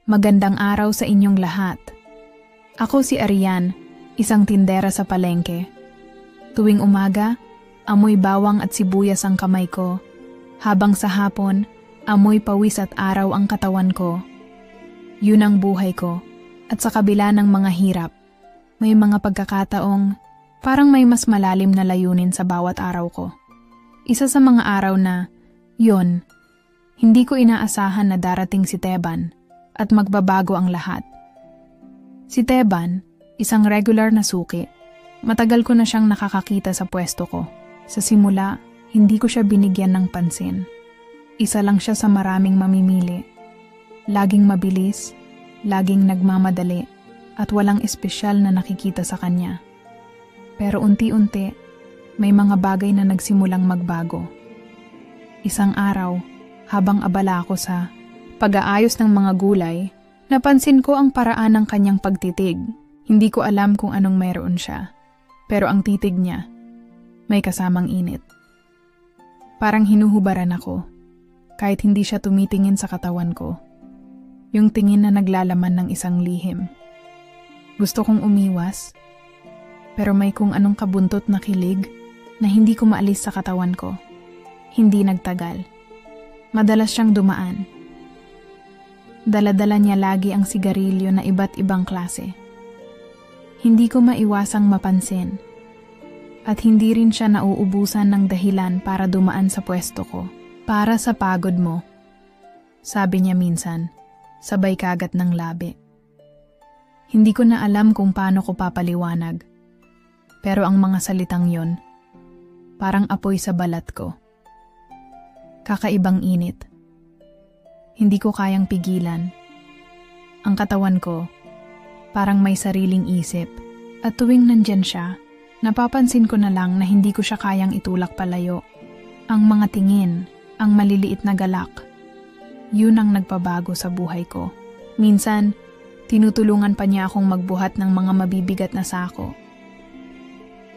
Magandang araw sa inyong lahat. Ako si Arian, isang tindera sa palengke. Tuwing umaga, amoy bawang at sibuyas ang kamay ko. Habang sa hapon, amoy pawis at araw ang katawan ko. Yun ang buhay ko. At sa kabila ng mga hirap, may mga pagkakataong parang may mas malalim na layunin sa bawat araw ko. Isa sa mga araw na, hindi ko inaasahan na darating si Teban at magbabago ang lahat. Si Teban, isang regular na suki. Matagal ko na siyang nakakakita sa pwesto ko. Sa simula, hindi ko siya binigyan ng pansin. Isa lang siya sa maraming mamimili. Laging mabilis, laging nagmamadali, at walang espesyal na nakikita sa kanya. Pero unti-unti, may mga bagay na nagsimulang magbago. Isang araw, habang abala ako sa pag-aayos ng mga gulay, napansin ko ang paraan ng kanyang pagtitig. Hindi ko alam kung anong mayroon siya. Pero ang titig niya, may kasamang init. Parang hinuhubaran ako, kahit hindi siya tumitingin sa katawan ko. Yung tingin na naglalaman ng isang lihim. Gusto kong umiwas, pero may kung anong kabuntot na kilig na hindi ko maalis sa katawan ko. Hindi nagtagal. Madalas siyang dumaan. Dala-dala niya lagi ang sigarilyo na iba't ibang klase. Hindi ko maiwasang mapansin. At hindi rin siya nauubusan ng dahilan para dumaan sa pwesto ko. Para sa pagod mo. Sabi niya minsan, sabay kagat ng labi. Hindi ko na alam kung paano ko papaliwanag. Pero ang mga salitang yon, parang apoy sa balat ko. Kakaibang init. Hindi ko kayang pigilan. Ang katawan ko, parang may sariling isip. At tuwing nandyan siya, napapansin ko na lang na hindi ko siya kayang itulak palayo. Ang mga tingin, ang maliliit na galak, yun ang nagpabago sa buhay ko. Minsan, tinutulungan pa niya akong magbuhat ng mga mabibigat na sako.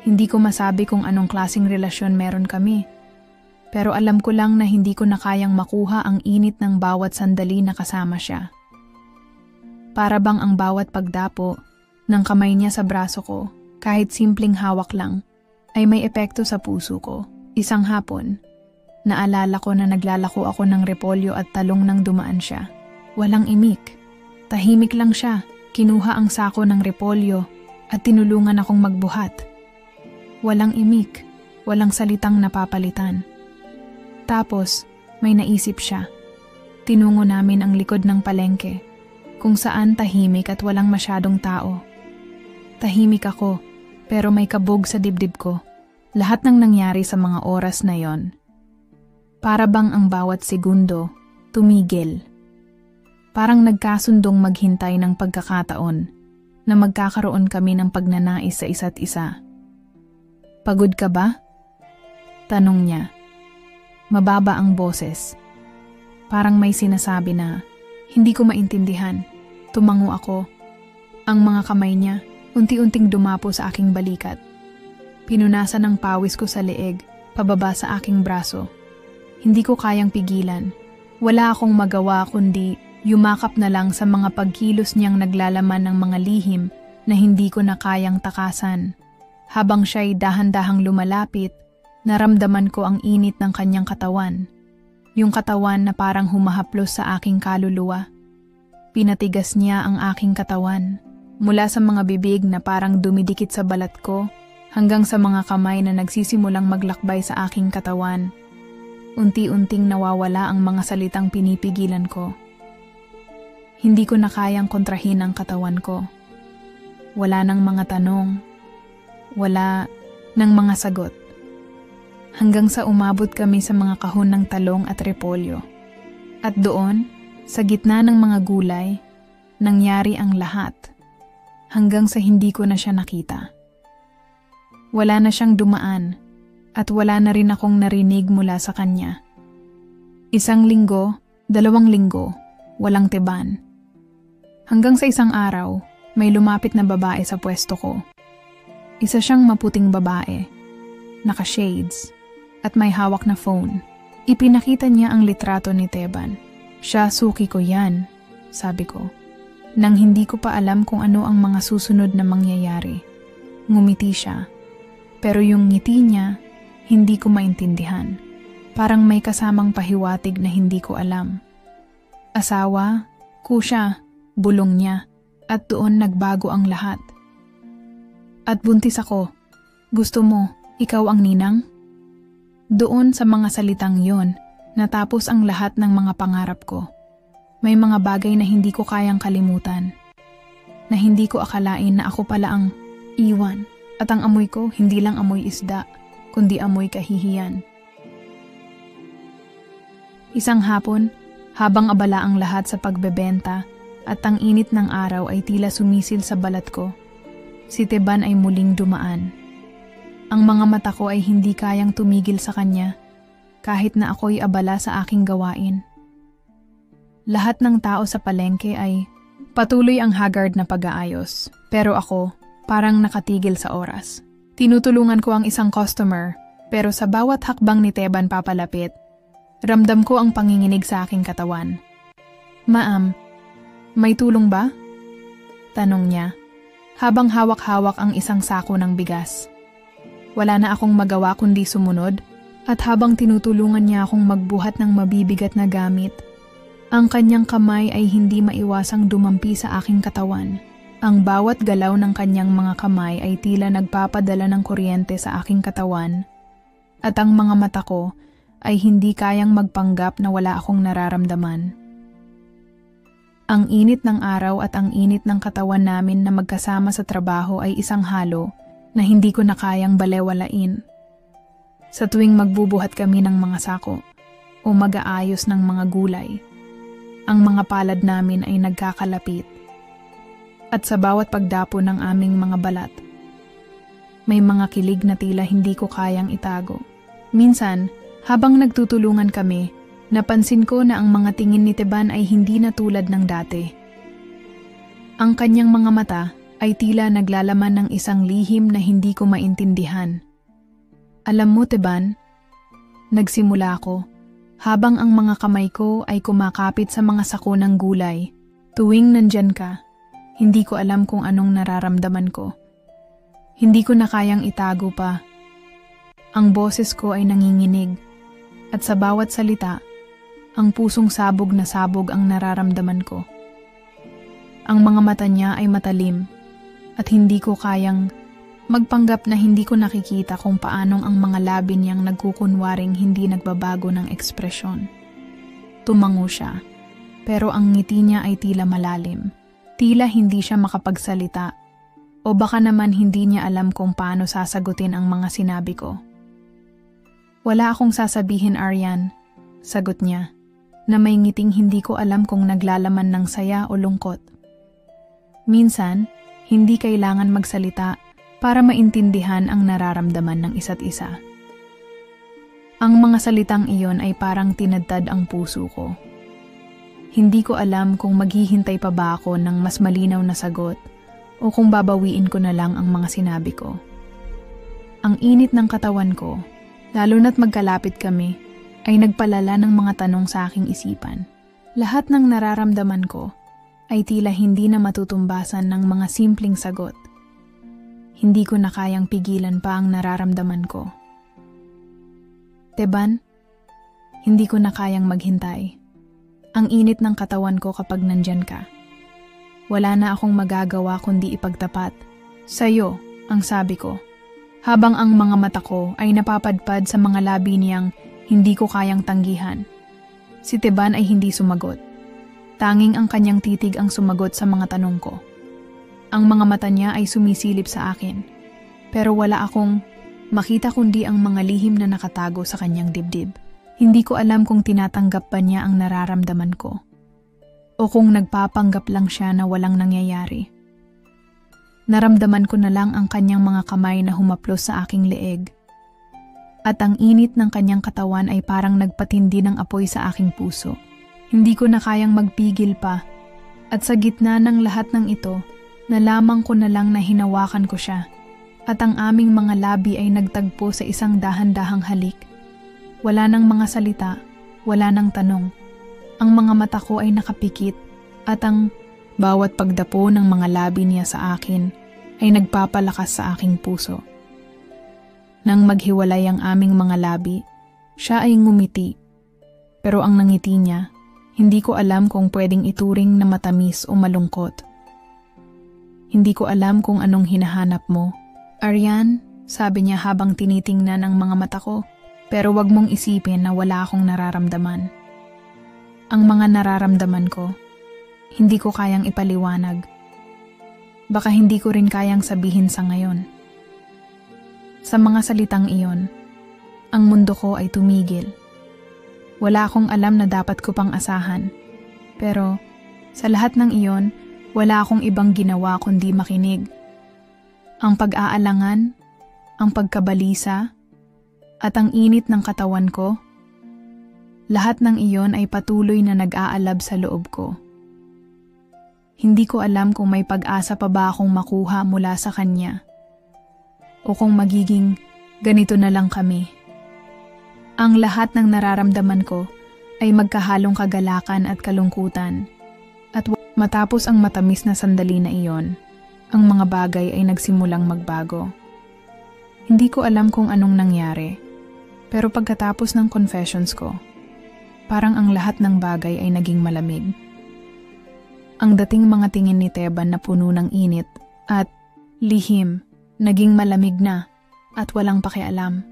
Hindi ko masabi kung anong klaseng relasyon meron kami. Pero alam ko lang na hindi ko na kayang makuha ang init ng bawat sandali na kasama siya. Para bang ang bawat pagdapo ng kamay niya sa braso ko, kahit simpleng hawak lang, ay may epekto sa puso ko. Isang hapon, naalala ko na naglalako ako ng repolyo at talong nang dumaan siya. Walang imik. Tahimik lang siya. Kinuha ang sako ng repolyo at tinulungan akong magbuhat. Walang imik. Walang salitang napapalitan. Tapos, may naisip siya. Tinungo namin ang likod ng palengke, kung saan tahimik at walang masyadong tao. Tahimik ako, pero may kabog sa dibdib ko. Lahat ng nangyari sa mga oras na yon. Para bang ang bawat segundo, tumigil. Parang nagkasundong maghintay ng pagkakataon na magkakaroon kami ng pagnanais sa isa't isa. Pagod ka ba? Tanong niya. Mababa ang boses. Parang may sinasabi na hindi ko maintindihan. Tumango ako. Ang mga kamay niya unti-unting dumapo sa aking balikat. Pinunasan ng pawis ko sa leeg, pababa sa aking braso. Hindi ko kayang pigilan. Wala akong magawa kundi yumakap na lang sa mga pagkilos niyang naglalaman ng mga lihim na hindi ko na kayang takasan. Habang siya'y dahan-dahang lumalapit, naramdaman ko ang init ng kanyang katawan. Yung katawan na parang humahaplos sa aking kaluluwa. Pinatigas niya ang aking katawan. Mula sa mga bibig na parang dumidikit sa balat ko, hanggang sa mga kamay na nagsisimulang maglakbay sa aking katawan. Unti-unting nawawala ang mga salitang pinipigilan ko. Hindi ko na kayang kontrahin ang katawan ko. Wala nang mga tanong. Wala nang mga sagot. Hanggang sa umabot kami sa mga kahon ng talong at repolyo. At doon, sa gitna ng mga gulay, nangyari ang lahat. Hanggang sa hindi ko na siya nakita. Wala na siyang dumaan at wala na rin akong narinig mula sa kanya. 1 linggo, 2 linggo, walang Teban. Hanggang sa isang araw, may lumapit na babae sa pwesto ko. Isa siyang maputing babae, naka-shades, at may hawak na phone. Ipinakita niya ang litrato ni Teban. Siya, suki ko yan, sabi ko. Nang hindi ko pa alam kung ano ang mga susunod na mangyayari, ngumiti siya. Pero yung ngiti niya, hindi ko maintindihan. Parang may kasamang pahiwatig na hindi ko alam. Asawa, kusya, bulong niya, at doon nagbago ang lahat. At buntis ako. Gusto mo, ikaw ang ninang? Doon sa mga salitang yon, natapos ang lahat ng mga pangarap ko. May mga bagay na hindi ko kayang kalimutan. Na hindi ko akalain na ako pala ang iwan. At ang amoy ko hindi lang amoy isda, kundi amoy kahihiyan. Isang hapon, habang abala ang lahat sa pagbebenta at ang init ng araw ay tila sumisil sa balat ko, si Teban ay muling dumaan. Ang mga mata ko ay hindi kayang tumigil sa kanya, kahit na ako'y abala sa aking gawain. Lahat ng tao sa palengke ay patuloy ang haggard na pag-aayos, pero ako parang nakatigil sa oras. Tinutulungan ko ang isang customer, pero sa bawat hakbang ni Teban papalapit, ramdam ko ang panginginig sa aking katawan. Ma'am, may tulong ba? Tanong niya, habang hawak-hawak ang isang sako ng bigas. Wala na akong magawa kundi sumunod, at habang tinutulungan niya akong magbuhat ng mabibigat na gamit, ang kanyang kamay ay hindi maiwasang dumampi sa aking katawan. Ang bawat galaw ng kanyang mga kamay ay tila nagpapadala ng kuryente sa aking katawan, at ang mga mata ko ay hindi kayang magpanggap na wala akong nararamdaman. Ang init ng araw at ang init ng katawan namin na magkasama sa trabaho ay isang halo na hindi ko na kayang balewalain. Sa tuwing magbubuhat kami ng mga sako o mag-aayos ng mga gulay, ang mga palad namin ay nagkakalapit. At sa bawat pagdapo ng aming mga balat, may mga kilig na tila hindi ko kayang itago. Minsan, habang nagtutulungan kami, napansin ko na ang mga tingin ni Teban ay hindi na tulad ng dati. Ang kanyang mga mata ay tila naglalaman ng isang lihim na hindi ko maintindihan. Alam mo, Teban, nagsimula ako, habang ang mga kamay ko ay kumakapit sa mga sako ng gulay. Tuwing nandyan ka, hindi ko alam kung anong nararamdaman ko. Hindi ko na kayang itago pa. Ang boses ko ay nanginginig, at sa bawat salita, ang pusong sabog na sabog ang nararamdaman ko. Ang mga mata niya ay matalim, at hindi ko kayang magpanggap na hindi ko nakikita kung paanong ang mga labi niyang nagkukunwaring hindi nagbabago ng ekspresyon. Tumango siya, pero ang ngiti niya ay tila malalim. Tila hindi siya makapagsalita, o baka naman hindi niya alam kung paano sasagutin ang mga sinabi ko. Wala akong sasabihin, Aryan, sagot niya, na may ngiting hindi ko alam kung naglalaman ng saya o lungkot. Minsan, hindi kailangan magsalita para maintindihan ang nararamdaman ng isa't isa. Ang mga salitang iyon ay parang tinadtad ang puso ko. Hindi ko alam kung maghihintay pa ba ako ng mas malinaw na sagot o kung babawiin ko na lang ang mga sinabi ko. Ang init ng katawan ko, lalo na't magkalapit kami, ay nagpalala ng mga tanong sa aking isipan. Lahat ng nararamdaman ko ay tila hindi na matutumbasan ng mga simpleng sagot. Hindi ko na kayang pigilan pa ang nararamdaman ko. Teban, hindi ko na kayang maghintay. Ang init ng katawan ko kapag nandyan ka. Wala na akong magagawa kundi ipagtapat. Sa'yo, ang sabi ko. Habang ang mga mata ko ay napapadpad sa mga labi niyang hindi ko kayang tanggihan. Si Teban ay hindi sumagot. Tanging ang kanyang titig ang sumagot sa mga tanong ko. Ang mga mata niya ay sumisilip sa akin, pero wala akong makita kundi ang mga lihim na nakatago sa kanyang dibdib. Hindi ko alam kung tinatanggap ba niya ang nararamdaman ko, o kung nagpapanggap lang siya na walang nangyayari. Naramdaman ko na lang ang kanyang mga kamay na humaplos sa aking leeg, at ang init ng kanyang katawan ay parang nagpatindi ng apoy sa aking puso. Hindi ko na kayang magpigil pa, at sa gitna ng lahat ng ito, nalaman ko na lang na hinawakan ko siya, at ang aming mga labi ay nagtagpo sa isang dahan-dahang halik. Wala nang mga salita, wala nang tanong. Ang mga mata ko ay nakapikit, at ang Bawat pagdapo ng mga labi niya sa akin ay nagpapalakas sa aking puso. Nang maghiwalay ang aming mga labi, siya ay ngumiti. Pero ang nangiti niya, hindi ko alam kung pwedeng ituring na matamis o malungkot. Hindi ko alam kung anong hinahanap mo. Arian, sabi niya habang tinitingnan ang mga mata ko, pero wag mong isipin na wala akong nararamdaman. Ang mga nararamdaman ko, hindi ko kayang ipaliwanag. Baka hindi ko rin kayang sabihin sa ngayon. Sa mga salitang iyon, ang mundo ko ay tumigil. Wala akong alam na dapat ko pang asahan. Pero sa lahat ng iyon, wala akong ibang ginawa kundi makinig. Ang pag-aalangan, ang pagkabalisa, at ang init ng katawan ko, lahat ng iyon ay patuloy na nag-aalab sa loob ko. Hindi ko alam kung may pag-asa pa ba akong makuha mula sa kanya. O kung magiging ganito na lang kami. Ang lahat ng nararamdaman ko ay magkahalong kagalakan at kalungkutan. At matapos ang matamis na sandali na iyon, ang mga bagay ay nagsimulang magbago. Hindi ko alam kung anong nangyari, pero pagkatapos ng confessions ko, parang ang lahat ng bagay ay naging malamig. Ang dating mga tingin ni Teban na puno ng init at lihim, naging malamig na at walang pakialam.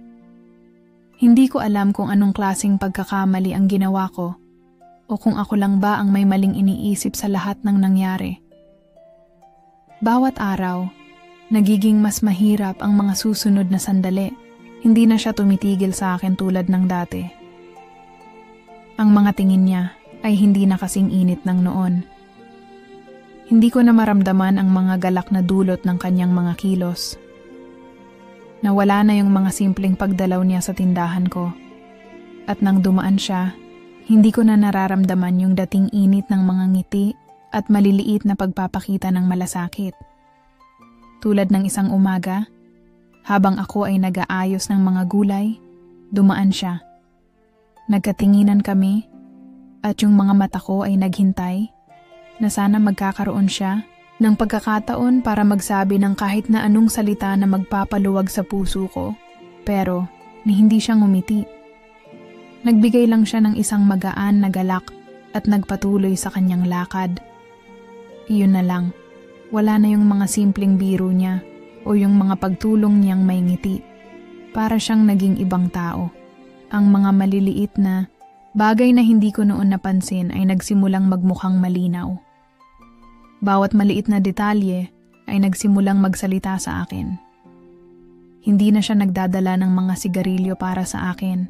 Hindi ko alam kung anong klaseng pagkakamali ang ginawa ko o kung ako lang ba ang may maling iniisip sa lahat ng nangyari. Bawat araw, nagiging mas mahirap ang mga susunod na sandali. Hindi na siya tumitigil sa akin tulad ng dati. Ang mga tingin niya ay hindi na kasing init ng noon. Hindi ko na maramdaman ang mga galak na dulot ng kanyang mga kilos. Nawala na yung mga simpleng pagdalaw niya sa tindahan ko. At nang dumaan siya, hindi ko na nararamdaman yung dating init ng mga ngiti at maliliit na pagpapakita ng malasakit. Tulad ng isang umaga, habang ako ay nag-aayos ng mga gulay, dumaan siya. Nagkatinginan kami at yung mga mata ko ay naghintay na sana magkakaroon siya ng pagkakataon para magsabi ng kahit na anong salita na magpapaluwag sa puso ko, pero hindi siya ngumiti. Nagbigay lang siya ng isang magaan na galak at nagpatuloy sa kanyang lakad. Iyon na lang, wala na yung mga simpleng biro niya o yung mga pagtulong niyang may ngiti. Para siyang naging ibang tao. Ang mga maliliit na bagay na hindi ko noon napansin ay nagsimulang magmukhang malinaw. Bawat maliit na detalye ay nagsimulang magsalita sa akin. Hindi na siya nagdadala ng mga sigarilyo para sa akin.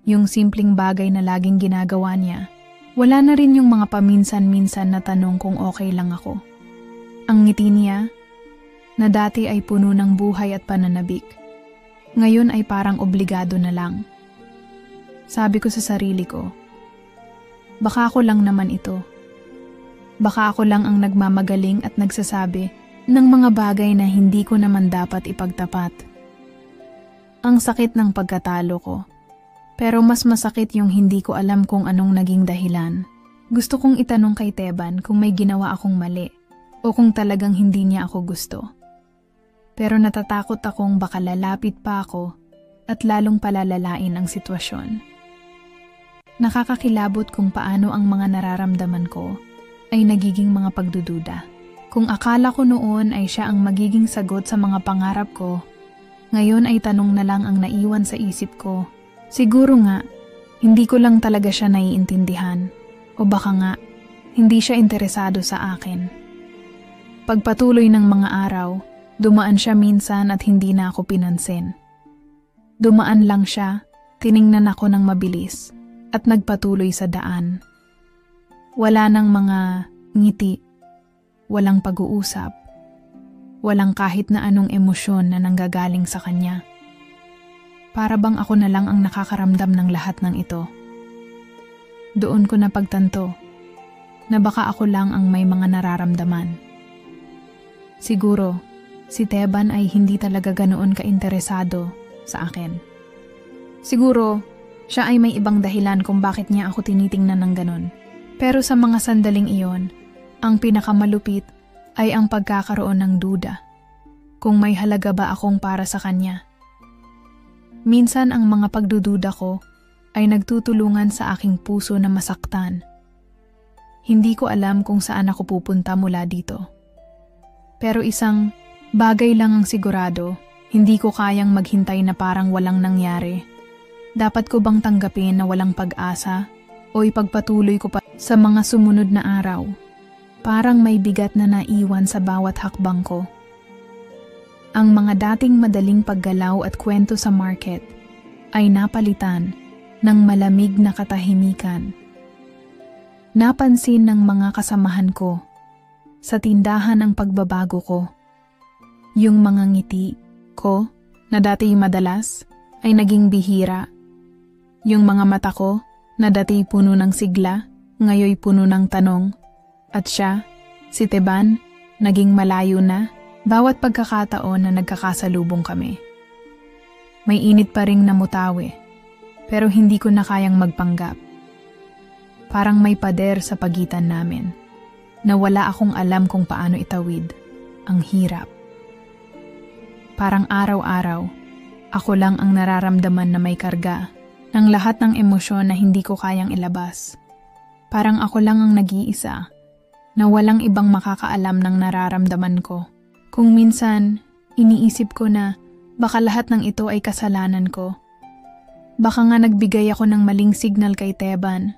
Yung simpleng bagay na laging ginagawa niya. Wala na rin yung mga paminsan-minsan na tanong kung okay lang ako. Ang ngiti niya, na dati ay puno ng buhay at pananabik, ngayon ay parang obligado na lang. Sabi ko sa sarili ko, baka ako lang naman ito. Baka ako lang ang nagmamagaling at nagsasabi ng mga bagay na hindi ko naman dapat ipagtapat. Ang sakit ng pagkatalo ko, pero mas masakit yung hindi ko alam kung anong naging dahilan. Gusto kong itanong kay Teban kung may ginawa akong mali o kung talagang hindi niya ako gusto. Pero natatakot akong baka lalapit pa ako at lalong palalalain ang sitwasyon. Nakakakilabot kung paano ang mga nararamdaman ko ay nagiging mga pagdududa. Kung akala ko noon ay siya ang magiging sagot sa mga pangarap ko, ngayon ay tanong na lang ang naiwan sa isip ko. Siguro nga, hindi ko lang talaga siya naiintindihan. O baka nga, hindi siya interesado sa akin. Pagpatuloy ng mga araw, dumaan siya minsan at hindi na ako pinansin. Dumaan lang siya, tiningnan ako ng mabilis, at nagpatuloy sa daan. Wala nang mga ngiti, walang pag-uusap, walang kahit na anong emosyon na nanggagaling sa kanya. Para bang ako na lang ang nakakaramdam ng lahat ng ito. Doon ko napagtanto na baka ako lang ang may mga nararamdaman. Siguro, si Teban ay hindi talaga ganoon kainteresado sa akin. Siguro, siya ay may ibang dahilan kung bakit niya ako tinitingnan ng ganon. Pero sa mga sandaling iyon, Ang pinakamalupit ay ang pagkakaroon ng duda kung may halaga ba akong para sa kanya. Minsan ang mga pagdududa ko ay nagtutulungan sa aking puso na masaktan. Hindi ko alam kung saan ako pupunta mula dito. Pero isang bagay lang ang sigurado, hindi ko kayang maghintay na parang walang nangyari. Dapat ko bang tanggapin na walang pag-asa o ipagpatuloy ko pa sa mga sumunod na araw? Parang may bigat na naiwan sa bawat hakbang ko. Ang mga dating madaling paggalaw at kwento sa market ay napalitan ng malamig na katahimikan. Napansin ng mga kasamahan ko sa tindahan ang pagbabago ko. Yung mga ngiti ko na dati madalas ay naging bihira. Yung mga mata ko na dati puno ng sigla, ngayoy puno ng tanong. At siya, si Teban, naging malayo na bawat pagkakataon na nagkakasalubong kami. May init pa ring namutawi, pero hindi ko na kayang magpanggap. Parang may pader sa pagitan namin, na wala akong alam kung paano itawid. Ang hirap. Parang araw-araw, ako lang ang nararamdaman na may karga ng lahat ng emosyon na hindi ko kayang ilabas. Parang ako lang ang nag-iisa na walang ibang makakaalam ng nararamdaman ko. Kung minsan, iniisip ko na baka lahat ng ito ay kasalanan ko. Baka nga nagbigay ako ng maling signal kay Teban.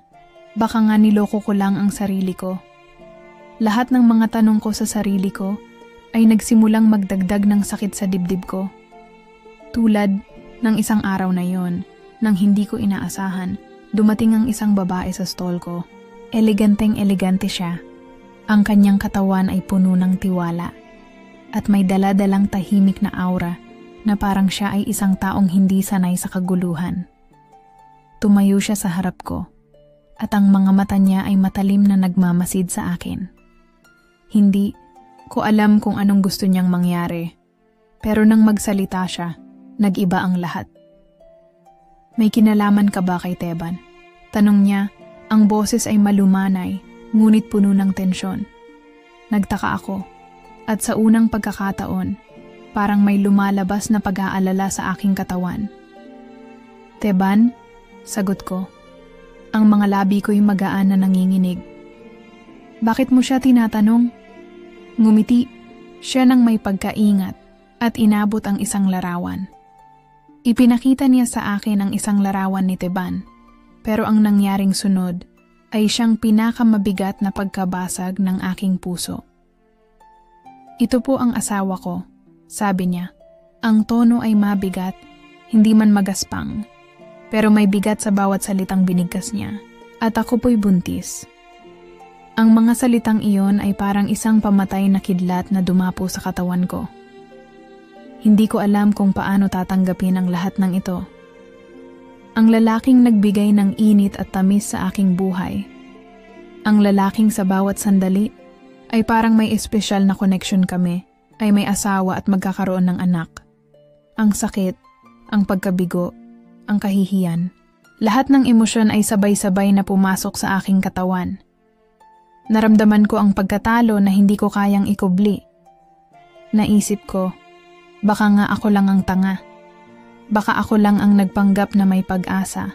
Baka nga niloko ko lang ang sarili ko. Lahat ng mga tanong ko sa sarili ko ay nagsimulang magdagdag ng sakit sa dibdib ko. Tulad ng isang araw na yon, nang hindi ko inaasahan, dumating ang isang babae sa stall ko. Eleganteng-elegante siya. Ang kanyang katawan ay puno ng tiwala at may dala-dalang tahimik na aura na parang siya ay isang taong hindi sanay sa kaguluhan. Tumayo siya sa harap ko at ang mga mata niya ay matalim na nagmamasid sa akin. Hindi ko alam kung anong gusto niyang mangyari, pero nang magsalita siya, nag-iba ang lahat. May kinalaman ka ba kay Teban? Tanong niya, ang boses ay malumanay, ngunit puno ng tensyon. Nagtaka ako, at sa unang pagkakataon, parang may lumalabas na pag-aalala sa aking katawan. Teban, sagot ko. Ang mga labi ko'y magaan na nanginginig. Bakit mo siya tinatanong? Ngumiti siya nang may pagkaingat at inabot ang isang larawan. Ipinakita niya sa akin ang isang larawan ni Teban, pero ang nangyaring sunod ay siyang pinakamabigat na pagkabasag ng aking puso. Ito po ang asawa ko, sabi niya. Ang tono ay mabigat, hindi man magaspang, pero may bigat sa bawat salitang binigkas niya, at ako po'y buntis. Ang mga salitang iyon ay parang isang pamatay na kidlat na dumapo sa katawan ko. Hindi ko alam kung paano tatanggapin ang lahat ng ito. Ang lalaking nagbigay ng init at tamis sa aking buhay. Ang lalaking sa bawat sandali ay parang may espesyal na connection kami, ay may asawa at magkakaroon ng anak. Ang sakit, ang pagkabigo, ang kahihiyan. Lahat ng emosyon ay sabay-sabay na pumasok sa aking katawan. Naramdaman ko ang pagkatalo na hindi ko kayang ikubli. Naisip ko, baka nga ako lang ang tanga. Baka ako lang ang nagpanggap na may pag-asa.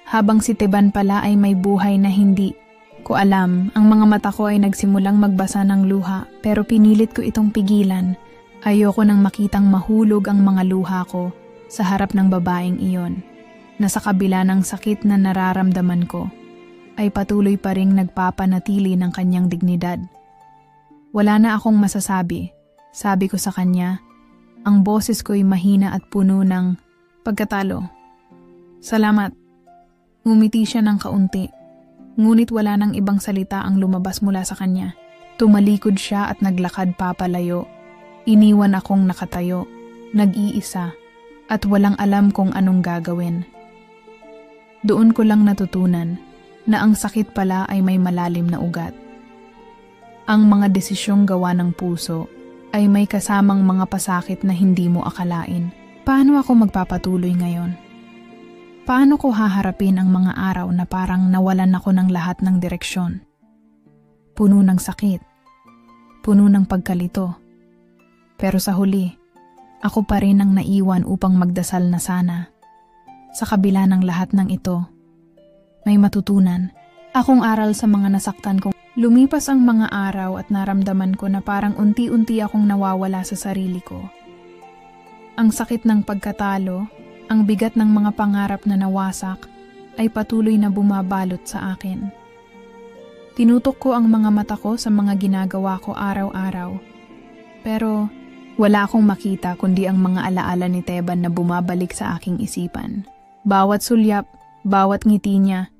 Habang si Teban pala ay may buhay na hindi ko alam, ang mga mata ko ay nagsimulang magbasa ng luha pero pinilit ko itong pigilan. Ayoko nang makitang mahulog ang mga luha ko sa harap ng babaeng iyon, na sa kabila ng sakit na nararamdaman ko, ay patuloy pa ring nagpapanatili ng kanyang dignidad. Wala na akong masasabi, sabi ko sa kanya. Ang boses ko'y mahina at puno ng pagkatalo. Salamat. Ngumiti siya ng kaunti, ngunit wala nang ibang salita ang lumabas mula sa kanya. Tumalikod siya at naglakad papalayo. Iniwan akong nakatayo, nag-iisa, at walang alam kung anong gagawin. Doon ko lang natutunan na ang sakit pala ay may malalim na ugat. Ang mga desisyong gawa ng puso ay may kasamang mga pasakit na hindi mo akalain. Paano ako magpapatuloy ngayon? Paano ko haharapin ang mga araw na parang nawalan ako ng lahat ng direksyon? puno ng sakit, puno ng pagkalito. Pero sa huli, ako pa rin ang naiwan upang magdasal na sana. Sa kabila ng lahat ng ito, may matutunan akong aral sa mga nasaktan kong. Lumipas ang mga araw at naramdaman ko na parang unti-unti akong nawawala sa sarili ko. Ang sakit ng pagkatalo, ang bigat ng mga pangarap na nawasak, ay patuloy na bumabalot sa akin. Tinutok ko ang mga mata ko sa mga ginagawa ko araw-araw. Pero wala akong makita kundi ang mga alaala ni Teban na bumabalik sa aking isipan. Bawat sulyap, bawat ngiti niya,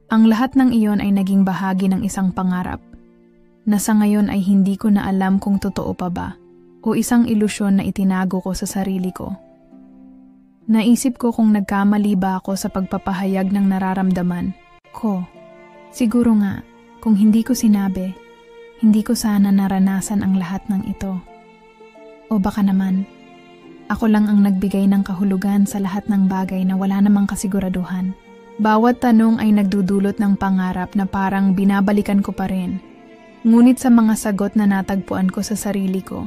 ang lahat ng iyon ay naging bahagi ng isang pangarap na sa ngayon ay hindi ko na alam kung totoo pa ba o isang ilusyon na itinago ko sa sarili ko. Naisip ko kung nagkamali ba ako sa pagpapahayag ng nararamdaman ko. Siguro nga, kung hindi ko sinabi, hindi ko sana naranasan ang lahat ng ito. O baka naman, ako lang ang nagbigay ng kahulugan sa lahat ng bagay na wala namang kasiguraduhan. Bawat tanong ay nagdudulot ng pangarap na parang binabalikan ko pa rin. Ngunit sa mga sagot na natagpuan ko sa sarili ko,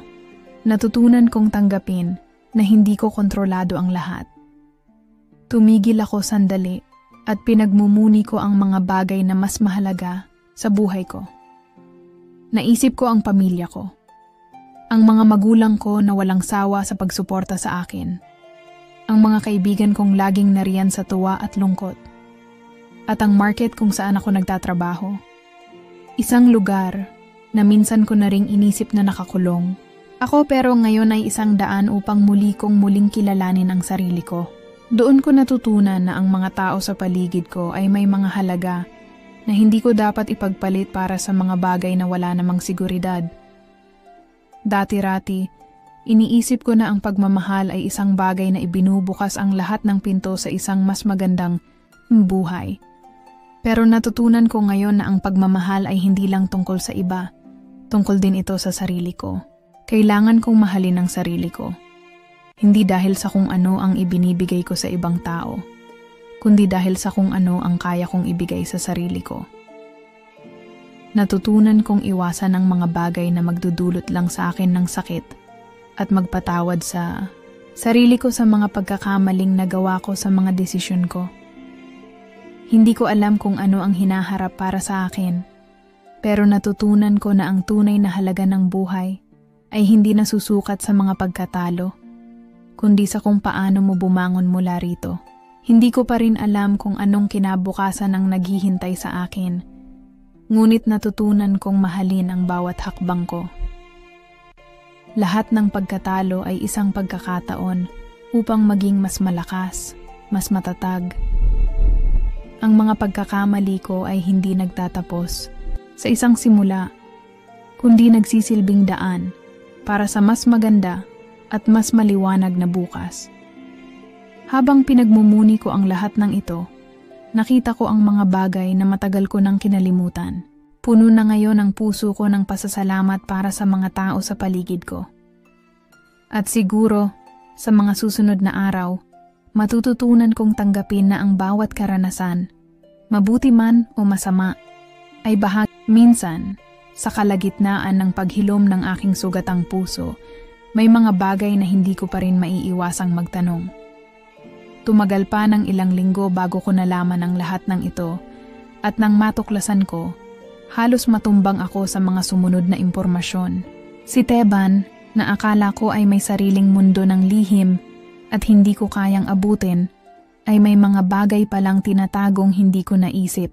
natutunan kong tanggapin na hindi ko kontrolado ang lahat. Tumigil ako sandali at pinagmumuni ko ang mga bagay na mas mahalaga sa buhay ko. Naisip ko ang pamilya ko. Ang mga magulang ko na walang sawa sa pagsuporta sa akin. Ang mga kaibigan kong laging nariyan sa tuwa at lungkot. At ang market kung saan ako nagtatrabaho. Isang lugar na minsan ko na ring inisip na nakakulong. Ako pero ngayon ay isang daan upang muli kong muling kilalanin ang sarili ko. Doon ko natutunan na ang mga tao sa paligid ko ay may mga halaga na hindi ko dapat ipagpalit para sa mga bagay na wala namang seguridad. Dati-rati, iniisip ko na ang pagmamahal ay isang bagay na ibinubukas ang lahat ng pinto sa isang mas magandang buhay. Pero natutunan ko ngayon na ang pagmamahal ay hindi lang tungkol sa iba, tungkol din ito sa sarili ko. Kailangan kong mahalin ang sarili ko. Hindi dahil sa kung ano ang ibinibigay ko sa ibang tao, kundi dahil sa kung ano ang kaya kong ibigay sa sarili ko. Natutunan kong iwasan ang mga bagay na magdudulot lang sa akin ng sakit at magpatawad sa sarili ko sa mga pagkakamaling nagawa ko sa mga desisyon ko. Hindi ko alam kung ano ang hinaharap para sa akin, pero natutunan ko na ang tunay na halaga ng buhay ay hindi nasusukat sa mga pagkatalo, kundi sa kung paano mo bumangon mula rito. Hindi ko pa rin alam kung anong kinabukasan ang naghihintay sa akin, ngunit natutunan kong mahalin ang bawat hakbang ko. Lahat ng pagkatalo ay isang pagkakataon upang maging mas malakas, mas matatag. Ang mga pagkakamali ko ay hindi nagtatapos sa isang simula, kundi nagsisilbing daan para sa mas maganda at mas maliwanag na bukas. Habang pinagmumuni ko ang lahat ng ito, nakita ko ang mga bagay na matagal ko nang kinalimutan. Puno na ngayon ang puso ko ng pasasalamat para sa mga tao sa paligid ko. At siguro, sa mga susunod na araw, matututunan kong tanggapin na ang bawat karanasan, mabuti man o masama, ay bahagi minsan sa kalagitnaan ng paghilom ng aking sugatang puso. May mga bagay na hindi ko pa rin maiiwasang magtanong. Tumagal pa ng ilang linggo bago ko nalaman ang lahat ng ito, at nang matuklasan ko, halos matumbang ako sa mga sumunod na impormasyon. Si Teban, na akala ko ay may sariling mundo ng lihim at hindi ko kayang abutin, ay may mga bagay palang tinatagong hindi ko naisip.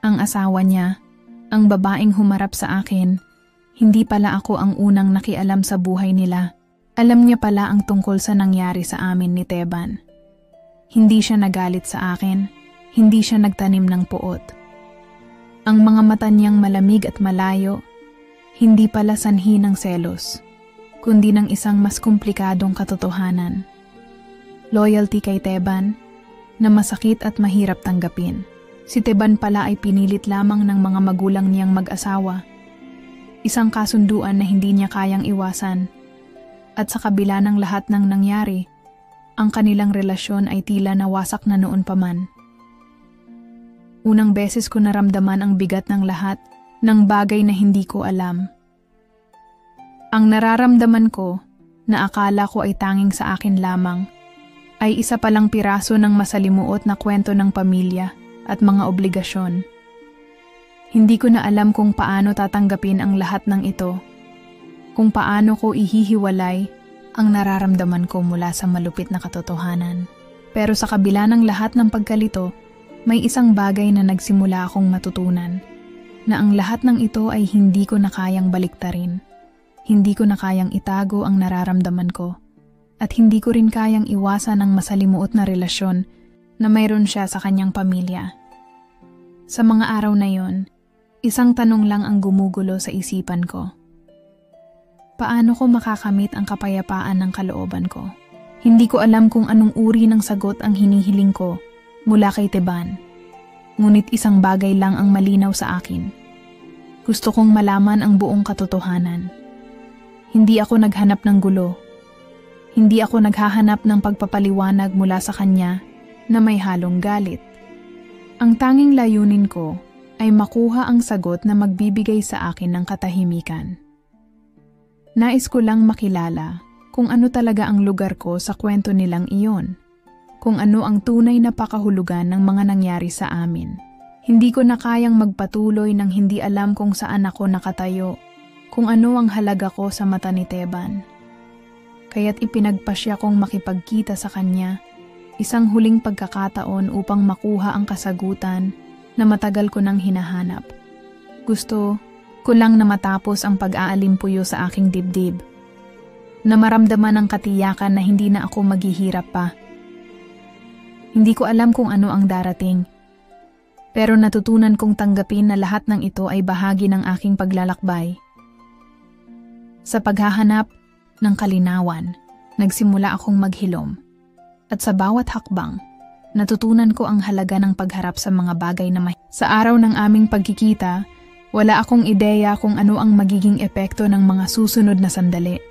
Ang asawa niya, ang babaeng humarap sa akin, hindi pala ako ang unang nakialam sa buhay nila. Alam niya pala ang tungkol sa nangyari sa amin ni Teban. Hindi siya nagalit sa akin, hindi siya nagtanim ng puot. Ang mga mata niyang malamig at malayo, hindi pala sanhi ng selos, kundi ng isang mas komplikadong katotohanan. Loyalty kay Teban na masakit at mahirap tanggapin. Si Teban pala ay pinilit lamang ng mga magulang niyang mag-asawa. Isang kasunduan na hindi niya kayang iwasan. At sa kabila ng lahat ng nangyari, ang kanilang relasyon ay tila nawasak na noon pa man. Unang beses ko naramdaman ang bigat ng lahat ng bagay na hindi ko alam. Ang nararamdaman ko, na akala ko ay tanging sa akin lamang, ay isa palang piraso ng masalimuot na kwento ng pamilya at mga obligasyon. Hindi ko na alam kung paano tatanggapin ang lahat ng ito, kung paano ko ihihiwalay ang nararamdaman ko mula sa malupit na katotohanan. Pero sa kabila ng lahat ng pagkalito, may isang bagay na nagsimula akong matutunan, na ang lahat ng ito ay hindi ko na kayang baliktarin. Hindi ko na kayang itago ang nararamdaman ko, at hindi ko rin kayang iwasan ang masalimuot na relasyon na mayroon siya sa kanyang pamilya. Sa mga araw na yon, isang tanong lang ang gumugulo sa isipan ko. Paano ko makakamit ang kapayapaan ng kalooban ko? Hindi ko alam kung anong uri ng sagot ang hinihiling ko mula kay Teban. Ngunit isang bagay lang ang malinaw sa akin. Gusto kong malaman ang buong katotohanan. Hindi ako naghanap ng gulo. Hindi ako naghahanap ng pagpapaliwanag mula sa kanya na may halong galit. Ang tanging layunin ko ay makuha ang sagot na magbibigay sa akin ng katahimikan. Nais ko lang makilala kung ano talaga ang lugar ko sa kwento nilang iyon, kung ano ang tunay na pakahulugan ng mga nangyari sa amin. Hindi ko na kayang magpatuloy nang hindi alam kung saan ako nakatayo, kung ano ang halaga ko sa mata ni Teban. Kaya't ipinagpasya kong makipagkita sa kanya, isang huling pagkakataon upang makuha ang kasagutan na matagal ko nang hinahanap. Gusto ko lang na matapos ang pag-aalimpuyo sa aking dibdib, na maramdaman ang katiyakan na hindi na ako maghihirap pa. Hindi ko alam kung ano ang darating, pero natutunan kong tanggapin na lahat ng ito ay bahagi ng aking paglalakbay. Sa paghahanap ng kalinawan, nagsimula akong maghilom. At sa bawat hakbang, natutunan ko ang halaga ng pagharap sa mga bagay na Sa araw ng aming pagkikita, wala akong ideya kung ano ang magiging epekto ng mga susunod na sandali.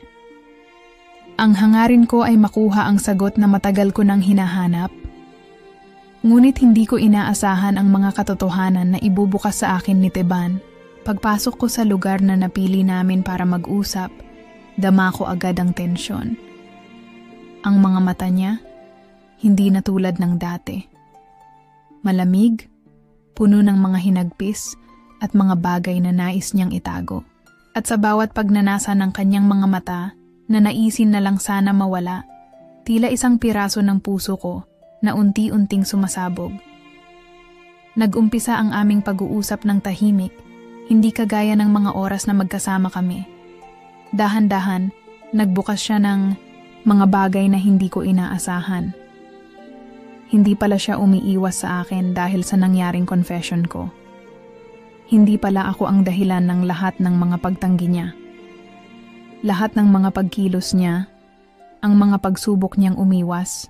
Ang hangarin ko ay makuha ang sagot na matagal ko nang hinahanap. Ngunit hindi ko inaasahan ang mga katotohanan na ibubukas sa akin ni Teban. Pagpasok ko sa lugar na napili namin para mag-usap, dama ko agad ang tensyon. Ang mga mata niya, hindi na tulad ng dati. Malamig, puno ng mga hinagpis at mga bagay na nais niyang itago. At sa bawat pagnanasa ng kanyang mga mata na naisin na lang sana mawala, tila isang piraso ng puso ko na unti-unting sumasabog. Nag-umpisa ang aming pag-uusap ng tahimik, hindi kagaya ng mga oras na magkasama kami. Dahan-dahan, nagbukas siya ng mga bagay na hindi ko inaasahan. Hindi pala siya umiiwas sa akin dahil sa nangyaring confession ko. Hindi pala ako ang dahilan ng lahat ng mga pagtanggi niya. Lahat ng mga pagkilos niya, ang mga pagsubok niyang umiwas.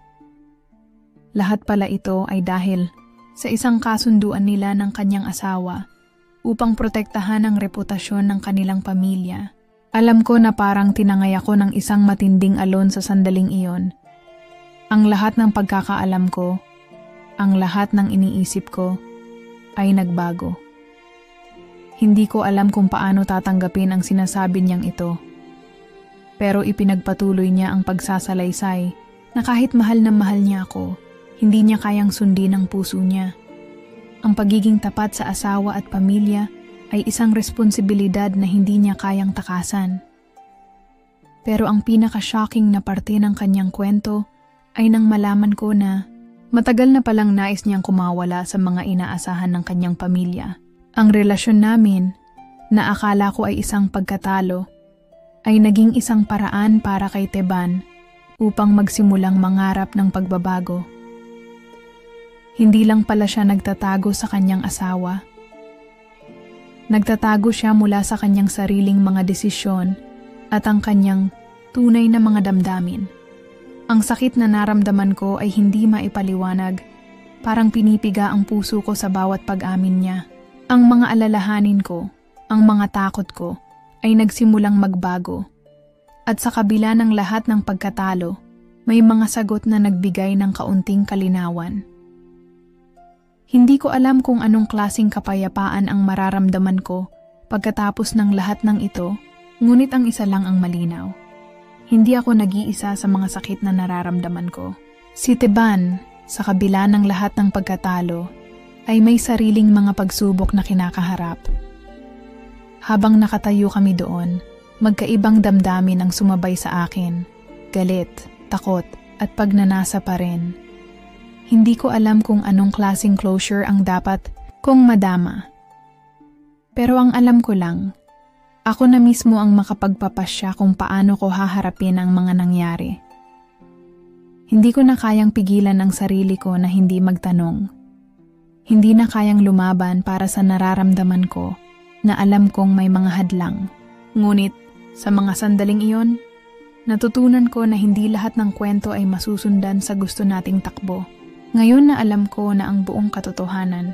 Lahat pala ito ay dahil sa isang kasunduan nila ng kanyang asawa upang protektahan ang reputasyon ng kanilang pamilya. Alam ko na parang tinangay ako ng isang matinding alon sa sandaling iyon. Ang lahat ng pagkakaalam ko, ang lahat ng iniisip ko, ay nagbago. Hindi ko alam kung paano tatanggapin ang sinasabi niyang ito. Pero ipinagpatuloy niya ang pagsasalaysay na kahit mahal na mahal niya ako, hindi niya kayang sundin ang puso niya. Ang pagiging tapat sa asawa at pamilya ay isang responsibilidad na hindi niya kayang takasan. Pero ang pinaka-shocking na parte ng kanyang kwento ay nang malaman ko na matagal na palang nais niyang kumawala sa mga inaasahan ng kanyang pamilya. Ang relasyon namin, na akala ko ay isang pagkatalo, ay naging isang paraan para kay Teban upang magsimulang mangarap ng pagbabago. Hindi lang pala siya nagtatago sa kanyang asawa. Nagtatago siya mula sa kanyang sariling mga desisyon at ang kanyang tunay na mga damdamin. Ang sakit na naramdaman ko ay hindi maipaliwanag, parang pinipiga ang puso ko sa bawat pag-amin niya. Ang mga alalahanin ko, ang mga takot ko, ay nagsimulang magbago. At sa kabila ng lahat ng pagkatalo, may mga sagot na nagbigay ng kaunting kalinawan. Hindi ko alam kung anong klaseng kapayapaan ang mararamdaman ko Pagkatapos ng lahat ng ito, ngunit ang isa lang ang malinaw. Hindi ako nag-iisa sa mga sakit na nararamdaman ko. Si Teban, sa kabila ng lahat ng pagkatalo, ay may sariling mga pagsubok na kinakaharap. Habang nakatayo kami doon, magkaibang damdamin ang sumabay sa akin. Galit, takot, at pagnanasa pa rin. Hindi ko alam kung anong klaseng closure ang dapat kong madama. Pero ang alam ko lang, ako na mismo ang makapagpapasya kung paano ko haharapin ang mga nangyari. Hindi ko na kayang pigilan ang sarili ko na hindi magtanong. Hindi na kayang lumaban para sa nararamdaman ko na alam kong may mga hadlang. Ngunit sa mga sandaling iyon, natutunan ko na hindi lahat ng kwento ay masusundan sa gusto nating takbo. Ngayon na alam ko na ang buong katotohanan,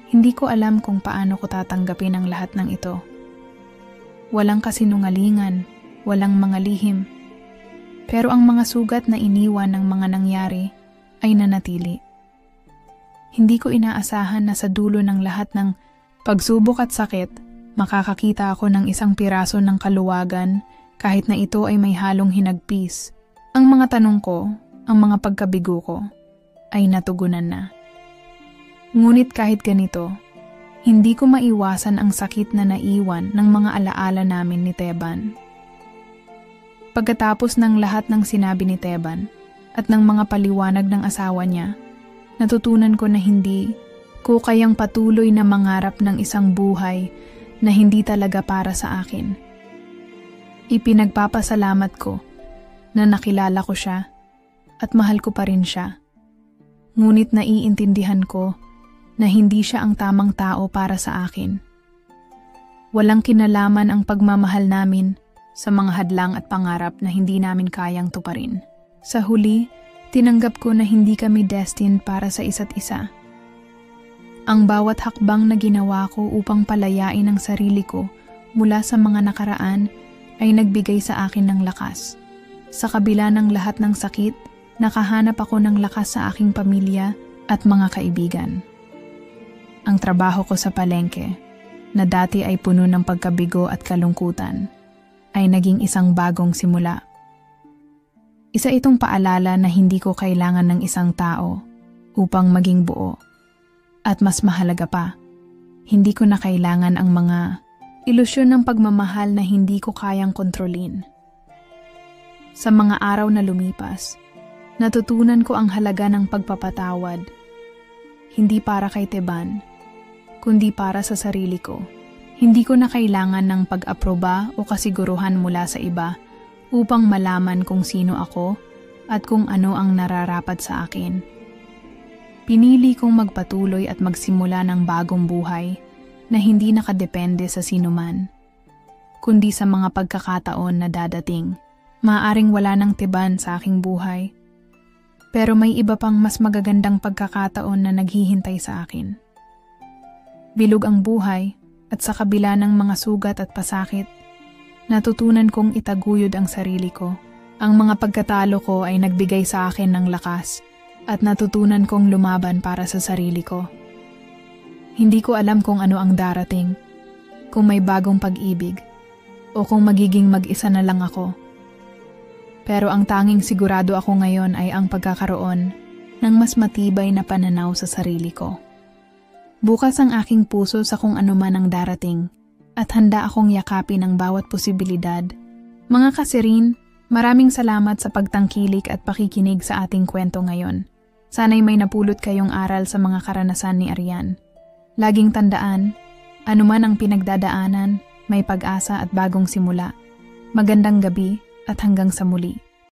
hindi ko alam kung paano ko tatanggapin ang lahat ng ito. Walang kasinungalingan, walang mga lihim. Pero ang mga sugat na iniwan ng mga nangyari ay nanatili. Hindi ko inaasahan na sa dulo ng lahat ng pagsubok at sakit, makakakita ako ng isang piraso ng kaluwagan kahit na ito ay may halong hinagpis. Ang mga tanong ko, ang mga pagkabigo ko, ay natugunan na. Ngunit kahit ganito, hindi ko maiwasan ang sakit na naiwan ng mga alaala namin ni Teban. Pagkatapos ng lahat ng sinabi ni Teban at ng mga paliwanag ng asawa niya, natutunan ko na hindi ko kayang patuloy na mangarap ng isang buhay na hindi talaga para sa akin. Ipinagpapasalamat ko na nakilala ko siya at mahal ko pa rin siya. Ngunit naiintindihan ko na hindi siya ang tamang tao para sa akin. Walang kinalaman ang pagmamahal namin sa mga hadlang at pangarap na hindi namin kayang tuparin. Sa huli, tinanggap ko na hindi kami destined para sa isa't isa. Ang bawat hakbang na ginawa ko upang palayain ang sarili ko mula sa mga nakaraan ay nagbigay sa akin ng lakas. Sa kabila ng lahat ng sakit, nakahanap ako ng lakas sa aking pamilya at mga kaibigan. Ang trabaho ko sa palengke, na dati ay puno ng pagkabigo at kalungkutan, ay naging isang bagong simula. Isa itong paalala na hindi ko kailangan ng isang tao upang maging buo. At mas mahalaga pa, hindi ko na kailangan ang mga ilusyon ng pagmamahal na hindi ko kayang kontrolin. Sa mga araw na lumipas, natutunan ko ang halaga ng pagpapatawad. Hindi para kay Teban, kundi para sa sarili ko. Hindi ko na kailangan ng pag-aproba o kasiguruhan mula sa iba upang malaman kung sino ako at kung ano ang nararapat sa akin. Pinili kong magpatuloy at magsimula ng bagong buhay na hindi nakadepende sa sinuman, kundi sa mga pagkakataon na dadating. Maaaring wala ng Teban sa aking buhay, pero may iba pang mas magagandang pagkakataon na naghihintay sa akin. Bilog ang buhay at sa kabila ng mga sugat at pasakit, natutunan kong itaguyod ang sarili ko. Ang mga pagkatalo ko ay nagbigay sa akin ng lakas at natutunan kong lumaban para sa sarili ko. Hindi ko alam kung ano ang darating, kung may bagong pag-ibig, o kung magiging mag-isa na lang ako. Pero ang tanging sigurado ako ngayon ay ang pagkakaroon ng mas matibay na pananaw sa sarili ko. Bukas ang aking puso sa kung ano man ang darating at handa akong yakapin ang bawat posibilidad. Mga kasirin, maraming salamat sa pagtangkilik at pakikinig sa ating kwento ngayon. Sana'y may napulot kayong aral sa mga karanasan ni Arian. Laging tandaan, anuman ang pinagdadaanan, may pag-asa at bagong simula. Magandang gabi at hanggang sa muli.